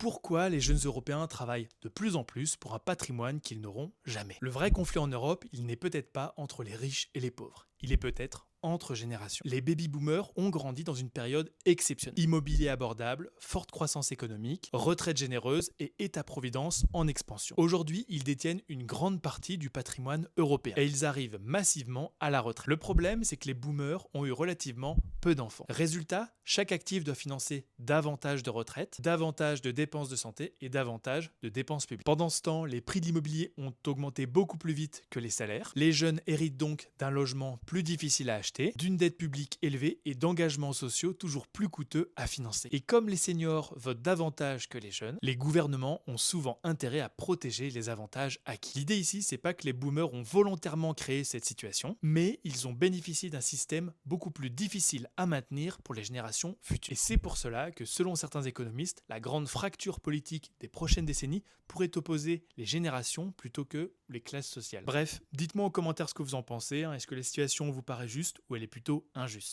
pourquoi les jeunes Européens travaillent de plus en plus pour un patrimoine qu'ils n'auront jamais. Le vrai conflit en Europe, il n'est peut-être pas entre les riches et les pauvres. Il est peut-être entre générations. Les baby-boomers ont grandi dans une période exceptionnelle. Immobilier abordable, forte croissance économique, retraite généreuse et État-providence en expansion. Aujourd'hui, ils détiennent une grande partie du patrimoine européen et ils arrivent massivement à la retraite. Le problème, c'est que les boomers ont eu relativement peu d'enfants. Résultat, chaque actif doit financer davantage de retraites, davantage de dépenses de santé et davantage de dépenses publiques. Pendant ce temps, les prix de l'immobilier ont augmenté beaucoup plus vite que les salaires. Les jeunes héritent donc d'un logement plus difficile à acheter, d'une dette publique élevée et d'engagements sociaux toujours plus coûteux à financer. Et comme les seniors votent davantage que les jeunes, les gouvernements ont souvent intérêt à protéger les avantages acquis. L'idée ici, c'est pas que les boomers ont volontairement créé cette situation, mais ils ont bénéficié d'un système beaucoup plus difficile à maintenir pour les générations futures. Et c'est pour cela que, selon certains économistes, la grande fracture politique des prochaines décennies pourrait opposer les générations plutôt que les classes sociales. Bref, dites-moi en commentaire ce que vous en pensez. Est-ce que la situation vous paraît juste ou elle est plutôt injuste?